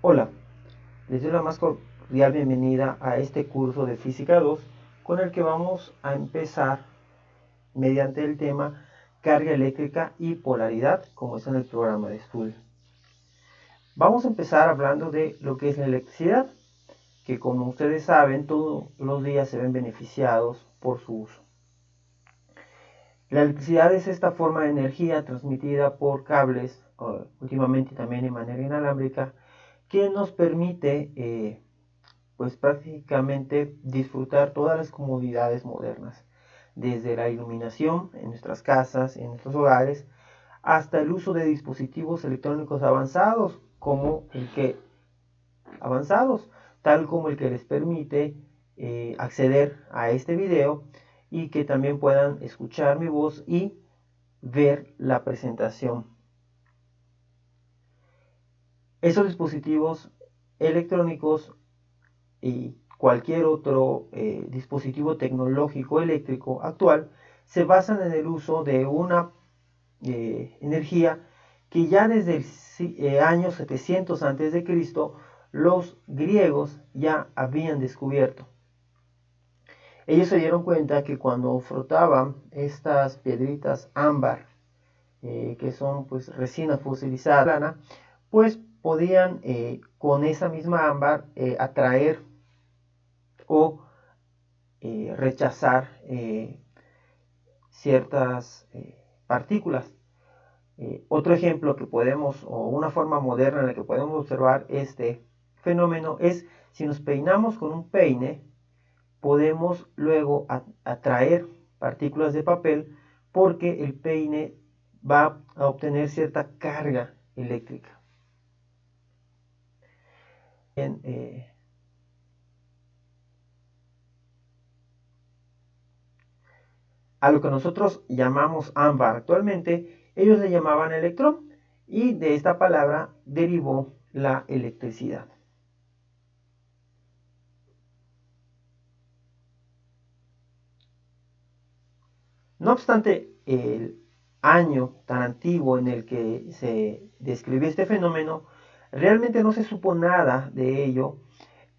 Hola, les doy la más cordial bienvenida a este curso de Física 2 con el que vamos a empezar mediante el tema carga eléctrica y polaridad, como está en el programa de estudio. Vamos a empezar hablando de lo que es la electricidad, que como ustedes saben, todos los días se ven beneficiados por su uso. La electricidad es esta forma de energía transmitida por cables, últimamente también de manera inalámbrica, que nos permite pues prácticamente disfrutar todas las comodidades modernas, desde la iluminación en nuestras casas, en nuestros hogares, hasta el uso de dispositivos electrónicos avanzados, tal como el que les permite acceder a este video y que también puedan escuchar mi voz y ver la presentación. Esos dispositivos electrónicos y cualquier otro dispositivo tecnológico eléctrico actual se basan en el uso de una energía que ya desde el año 700 a.C. los griegos ya habían descubierto. Ellos se dieron cuenta que cuando frotaban estas piedritas ámbar, que son pues resina fosilizada plana, pues podían con esa misma ámbar atraer o rechazar ciertas partículas. Otro ejemplo que podemos, o una forma moderna en la que podemos observar este fenómeno es si nos peinamos con un peine, podemos luego atraer partículas de papel porque el peine va a obtener cierta carga eléctrica. Bien, a lo que nosotros llamamos ámbar actualmente, ellos le llamaban electrón y de esta palabra derivó la electricidad. No obstante, el año tan antiguo en el que se describió este fenómeno, realmente no se supo nada de ello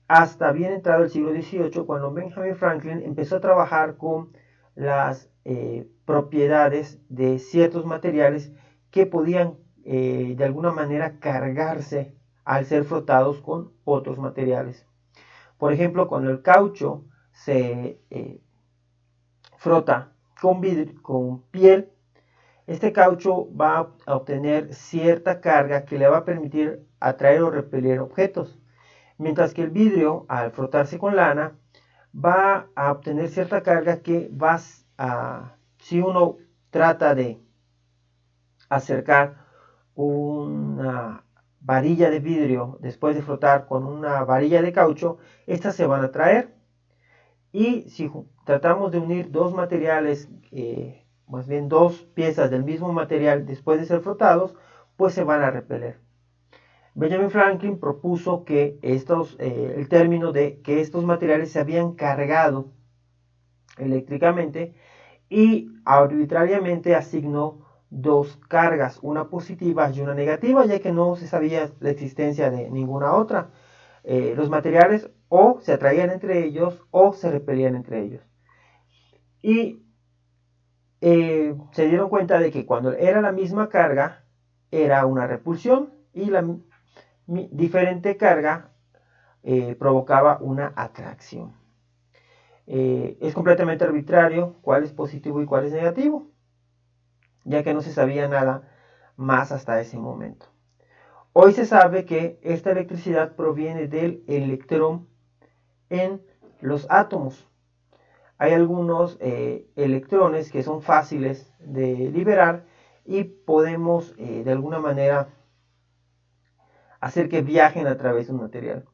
hasta bien entrado el siglo XVIII, cuando Benjamin Franklin empezó a trabajar con las propiedades de ciertos materiales que podían de alguna manera cargarse al ser frotados con otros materiales. Por ejemplo, cuando el caucho se frota con piel, este caucho va a obtener cierta carga que le va a permitir atraer o repeler objetos. Mientras que el vidrio, al frotarse con lana, va a obtener cierta carga que va a, si uno trata de acercar una varilla de vidrio después de frotar con una varilla de caucho, estas se van a atraer. Y si tratamos de unir dos materiales, más bien dos piezas del mismo material después de ser frotados, pues se van a repeler. Benjamin Franklin propuso que el término de que estos materiales se habían cargado eléctricamente y arbitrariamente asignó dos cargas, una positiva y una negativa, ya que no se sabía la existencia de ninguna otra. Los materiales o se atraían entre ellos o se repelían entre ellos. Y se dieron cuenta de que cuando era la misma carga, era una repulsión y la diferente carga provocaba una atracción. Es completamente arbitrario cuál es positivo y cuál es negativo, ya que no se sabía nada más hasta ese momento. Hoy se sabe que esta electricidad proviene del electrón en los átomos. Hay algunos electrones que son fáciles de liberar y podemos de alguna manera hacer que viajen a través de un material.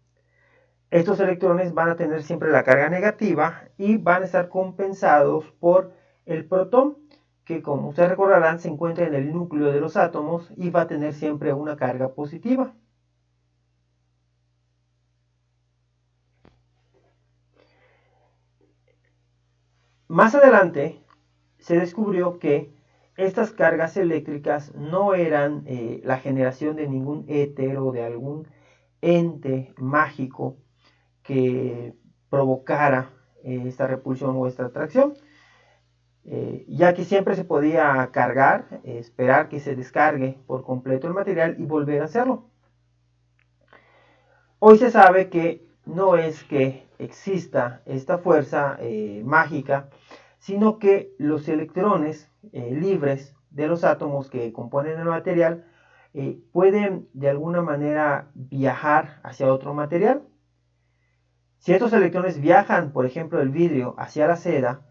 Estos electrones van a tener siempre la carga negativa y van a estar compensados por el protón, que como ustedes recordarán se encuentra en el núcleo de los átomos y va a tener siempre una carga positiva. Más adelante se descubrió que estas cargas eléctricas no eran la generación de ningún éter o de algún ente mágico que provocara esta repulsión o esta atracción, ya que siempre se podía cargar, esperar que se descargue por completo el material y volver a hacerlo. Hoy se sabe que no es que exista esta fuerza mágica, sino que los electrones libres de los átomos que componen el material pueden de alguna manera viajar hacia otro material. Si estos electrones viajan, por ejemplo, del vidrio hacia la seda,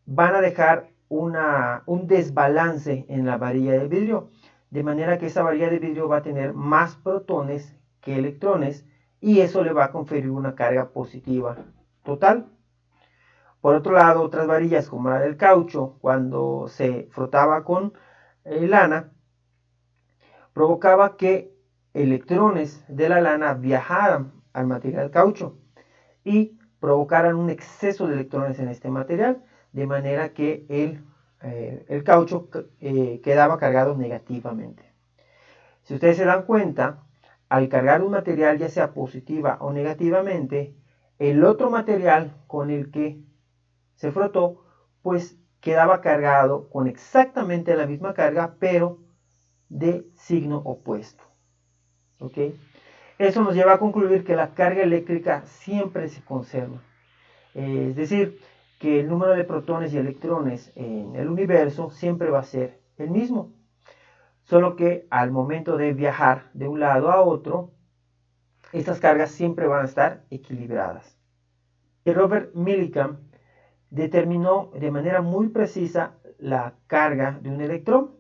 van a dejar un desbalance en la varilla de vidrio, de manera que esa varilla de vidrio va a tener más protones que electrones y eso le va a conferir una carga positiva total. Por otro lado, otras varillas como la del caucho, cuando se frotaba con lana, provocaba que electrones de la lana viajaran al material caucho y provocaran un exceso de electrones en este material, de manera que el caucho quedaba cargado negativamente. Si ustedes se dan cuenta, al cargar un material ya sea positiva o negativamente, el otro material con el que se frotó, pues quedaba cargado con exactamente la misma carga, pero de signo opuesto. ¿Ok? Eso nos lleva a concluir que la carga eléctrica siempre se conserva. Es decir, que el número de protones y electrones en el universo siempre va a ser el mismo. Solo que al momento de viajar de un lado a otro, estas cargas siempre van a estar equilibradas. Robert Millikan determinó de manera muy precisa la carga de un electrón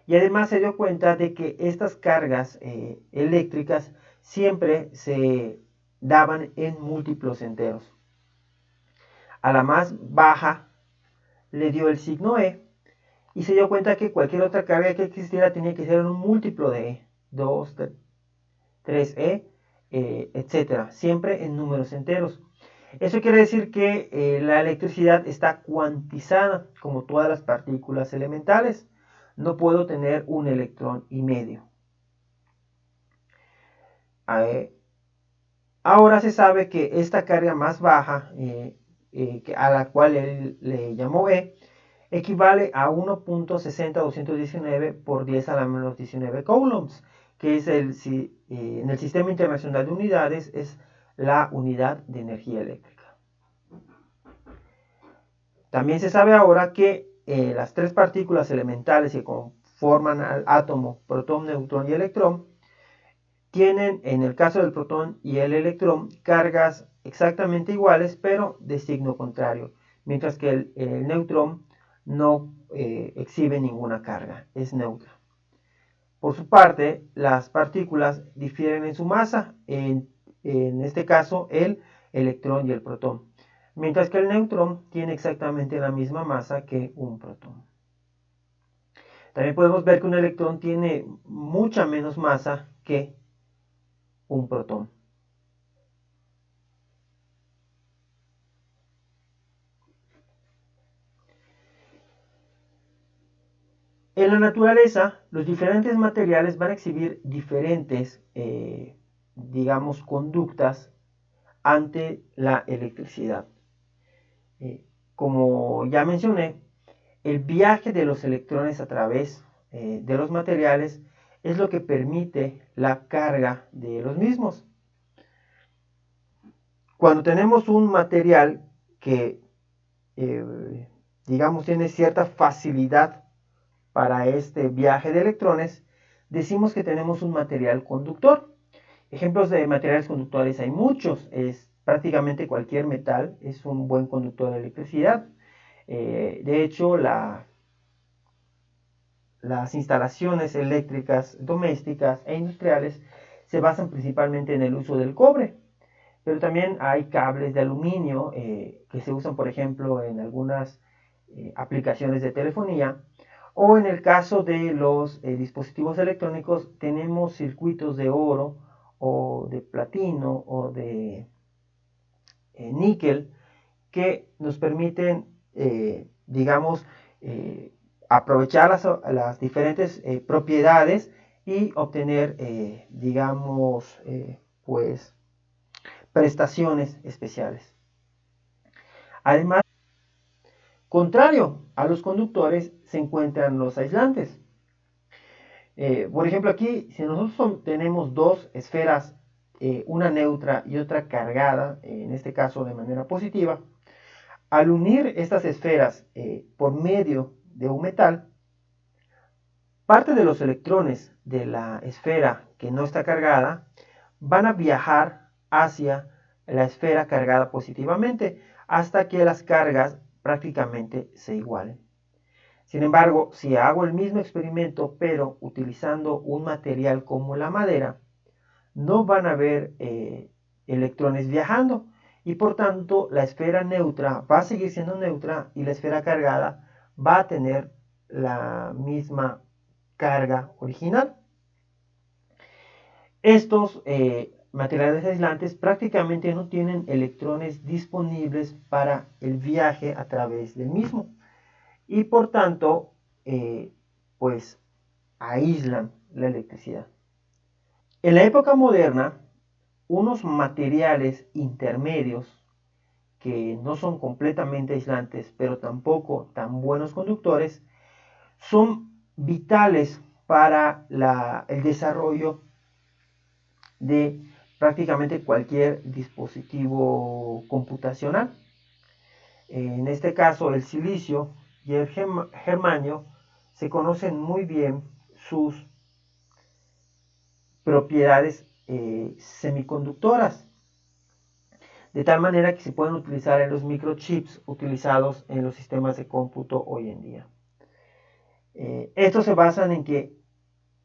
y además se dio cuenta de que estas cargas eléctricas siempre se daban en múltiplos enteros. A la más baja le dio el signo E y se dio cuenta que cualquier otra carga que existiera tenía que ser en un múltiplo de E, 2, 3E, etc. Siempre en números enteros. Eso quiere decir que la electricidad está cuantizada como todas las partículas elementales. No puedo tener un electrón y medio. Ahora se sabe que esta carga más baja, a la cual él le llamó E, equivale a 1.60219 por 10 a la menos 19 coulombs, que es en el Sistema Internacional de Unidades es la unidad de energía eléctrica. También se sabe ahora que las tres partículas elementales que conforman al átomo, protón, neutrón y electrón, tienen, en el caso del protón y el electrón, cargas exactamente iguales, pero de signo contrario, mientras que el neutrón no exhibe ninguna carga, es neutra. Por su parte, las partículas difieren en su masa, en este caso el electrón y el protón, mientras que el neutrón tiene exactamente la misma masa que un protón. También podemos ver que un electrón tiene mucha menos masa que un protón. En la naturaleza, los diferentes materiales van a exhibir diferentes, digamos, conductas ante la electricidad. Como ya mencioné, el viaje de los electrones a través de los materiales es lo que permite la carga de los mismos. Cuando tenemos un material que, digamos, tiene cierta facilidad para este viaje de electrones, decimos que tenemos un material conductor. Ejemplos de materiales conductores hay muchos. Prácticamente cualquier metal es un buen conductor de electricidad. De hecho, las instalaciones eléctricas domésticas e industriales se basan principalmente en el uso del cobre. Pero también hay cables de aluminio que se usan, por ejemplo, en algunas aplicaciones de telefonía. O en el caso de los dispositivos electrónicos, tenemos circuitos de oro o de platino o de níquel que nos permiten, digamos, aprovechar las diferentes propiedades y obtener, digamos, pues prestaciones especiales. Además, contrario a los conductores, se encuentran los aislantes. Por ejemplo, aquí, si nosotros tenemos dos esferas, una neutra y otra cargada, en este caso de manera positiva, al unir estas esferas por medio de un metal, parte de los electrones de la esfera que no está cargada van a viajar hacia la esfera cargada positivamente hasta que las cargas prácticamente se igualen. Sin embargo, si hago el mismo experimento pero utilizando un material como la madera, no van a haber electrones viajando y por tanto la esfera neutra va a seguir siendo neutra y la esfera cargada va a tener la misma carga original. Estos materiales aislantes prácticamente no tienen electrones disponibles para el viaje a través del mismo y por tanto pues aíslan la electricidad. En la época moderna, unos materiales intermedios que no son completamente aislantes, pero tampoco tan buenos conductores, son vitales para el desarrollo de prácticamente cualquier dispositivo computacional. En este caso, el silicio y el germanio se conocen muy bien sus propiedades semiconductoras, de tal manera que se pueden utilizar en los microchips utilizados en los sistemas de cómputo hoy en día. Estos se basan en que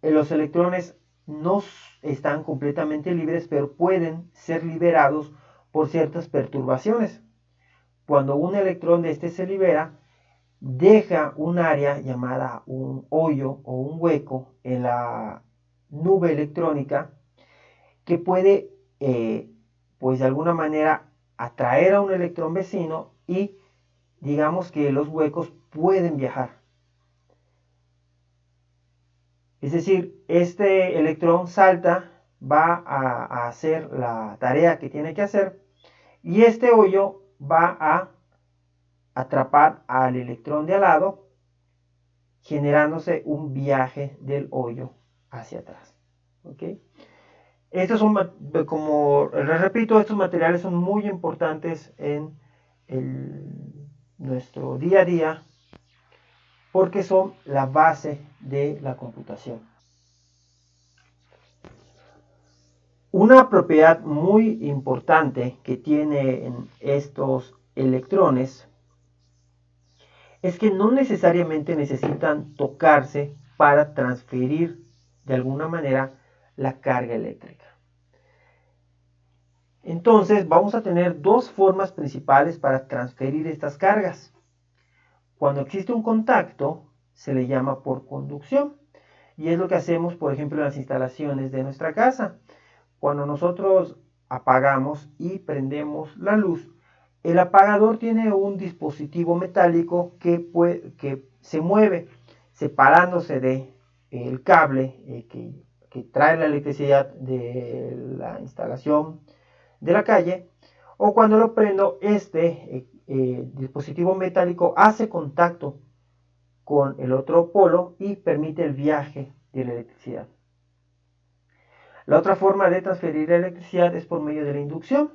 los electrones no están completamente libres, pero pueden ser liberados por ciertas perturbaciones. Cuando un electrón de este se libera, deja un área llamada un hoyo o un hueco en la nube electrónica que puede, pues de alguna manera, atraer a un electrón vecino y digamos que los huecos pueden viajar. Es decir, este electrón salta, va a hacer la tarea que tiene que hacer y este hoyo va a atrapar al electrón de al lado, generándose un viaje del hoyo hacia atrás. ¿Okay? Estos son, como les repito, estos materiales son muy importantes en nuestro día a día porque son la base de la computación. Una propiedad muy importante que tienen estos electrones es que no necesariamente necesitan tocarse para transferir de alguna manera la carga eléctrica. Entonces vamos a tener dos formas principales para transferir estas cargas. Cuando existe un contacto se le llama por conducción y es lo que hacemos por ejemplo en las instalaciones de nuestra casa. Cuando nosotros apagamos y prendemos la luz, el apagador tiene un dispositivo metálico que se mueve separándose del cable que trae la electricidad de la instalación de la calle, o cuando lo prendo, este dispositivo metálico hace contacto con el otro polo y permite el viaje de la electricidad. La otra forma de transferir electricidad es por medio de la inducción.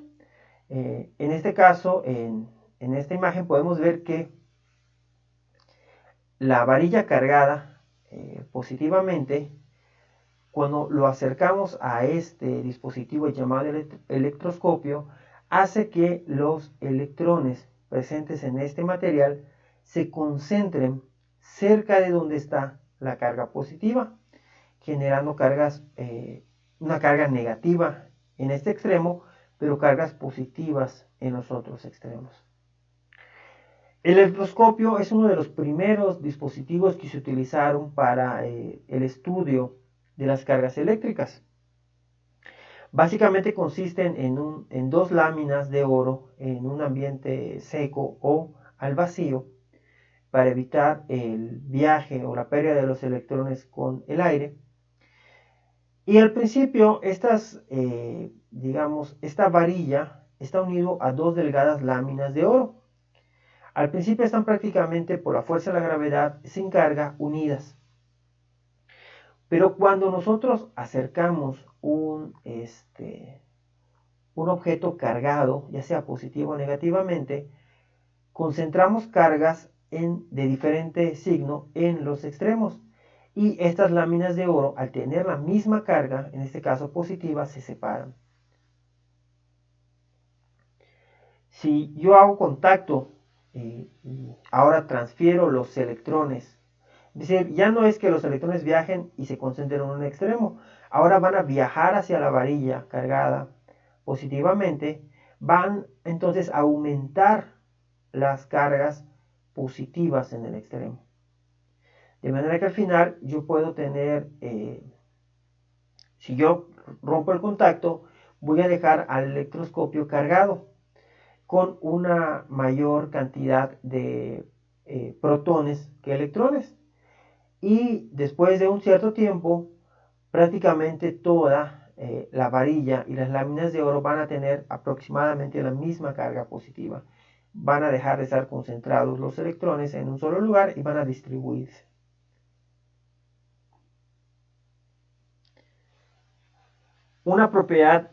En este caso, en esta imagen podemos ver que la varilla cargada positivamente, cuando lo acercamos a este dispositivo llamado electroscopio, hace que los electrones presentes en este material se concentren cerca de donde está la carga positiva, generando una carga negativa en este extremo, pero cargas positivas en los otros extremos. El electroscopio es uno de los primeros dispositivos que se utilizaron para el estudio de las cargas eléctricas. Básicamente consisten en dos láminas de oro en un ambiente seco o al vacío para evitar el viaje o la pérdida de los electrones con el aire. Y al principio esta varilla está unido a dos delgadas láminas de oro. Al principio están prácticamente por la fuerza de la gravedad sin carga unidas. Pero cuando nosotros acercamos un objeto cargado, ya sea positivo o negativamente, concentramos cargas de diferente signo en los extremos. Y estas láminas de oro, al tener la misma carga, en este caso positiva, se separan. Si yo hago contacto y ahora transfiero los electrones, es decir, ya no es que los electrones viajen y se concentren en un extremo, ahora van a viajar hacia la varilla cargada positivamente, van entonces a aumentar las cargas positivas en el extremo. De manera que al final yo puedo tener, si yo rompo el contacto, voy a dejar al electroscopio cargado con una mayor cantidad de protones que electrones. Y después de un cierto tiempo, prácticamente toda la varilla y las láminas de oro van a tener aproximadamente la misma carga positiva. Van a dejar de estar concentrados los electrones en un solo lugar y van a distribuirse. Una propiedad,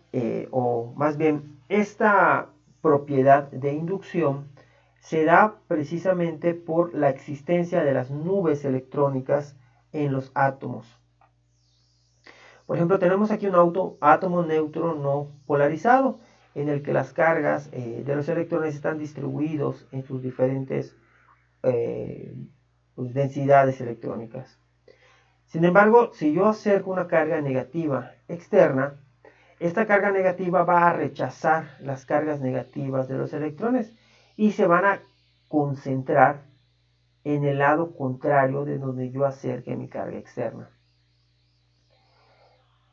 o más bien esta propiedad de inducción, se da precisamente por la existencia de las nubes electrónicas en los átomos. Por ejemplo, tenemos aquí un átomo neutro no polarizado, en el que las cargas de los electrones están distribuidos en sus diferentes densidades electrónicas. Sin embargo, si yo acerco una carga negativa externa, esta carga negativa va a rechazar las cargas negativas de los electrones y se van a concentrar en el lado contrario de donde yo acerque mi carga externa.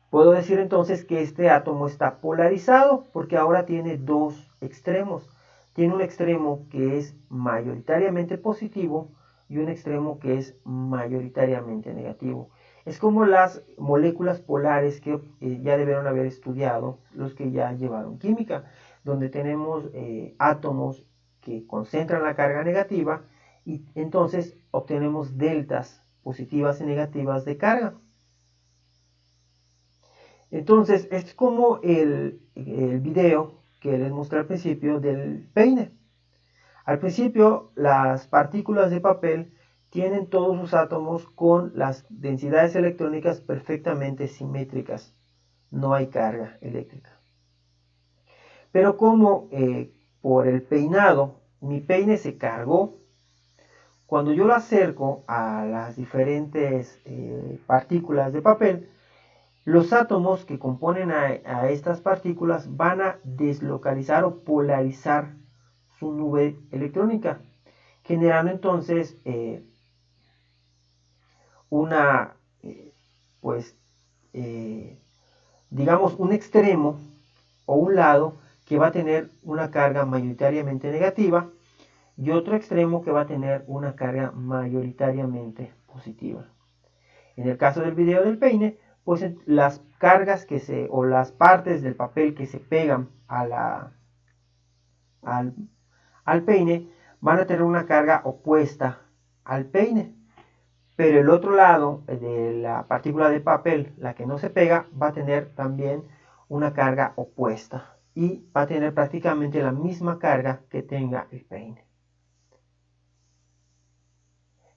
Puedo decir entonces que este átomo está polarizado porque ahora tiene dos extremos. Tiene un extremo que es mayoritariamente positivo y un extremo que es mayoritariamente negativo. Es como las moléculas polares que ya debieron haber estudiado los que ya llevaron química, donde tenemos átomos que concentran la carga negativa y entonces obtenemos deltas positivas y negativas de carga. Entonces, es como el video que les mostré al principio del peine. Al principio, las partículas de papel tienen todos sus átomos con las densidades electrónicas perfectamente simétricas. No hay carga eléctrica. Pero como por el peinado, mi peine se cargó, cuando yo lo acerco a las diferentes partículas de papel, los átomos que componen a estas partículas van a deslocalizar o polarizar su nube electrónica, generando entonces pues, digamos, un extremo o un lado que va a tener una carga mayoritariamente negativa y otro extremo que va a tener una carga mayoritariamente positiva. En el caso del video del peine, pues las cargas o las partes del papel que se pegan al peine van a tener una carga opuesta al peine. Pero el otro lado de la partícula de papel, la que no se pega, va a tener también una carga opuesta. Y va a tener prácticamente la misma carga que tenga el peine.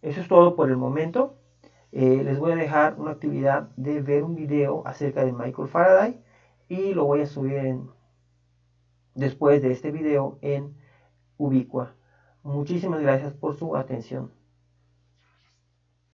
Eso es todo por el momento. Les voy a dejar una actividad de ver un video acerca de Michael Faraday y lo voy a subir después de este video en Ubiqua. Muchísimas gracias por su atención.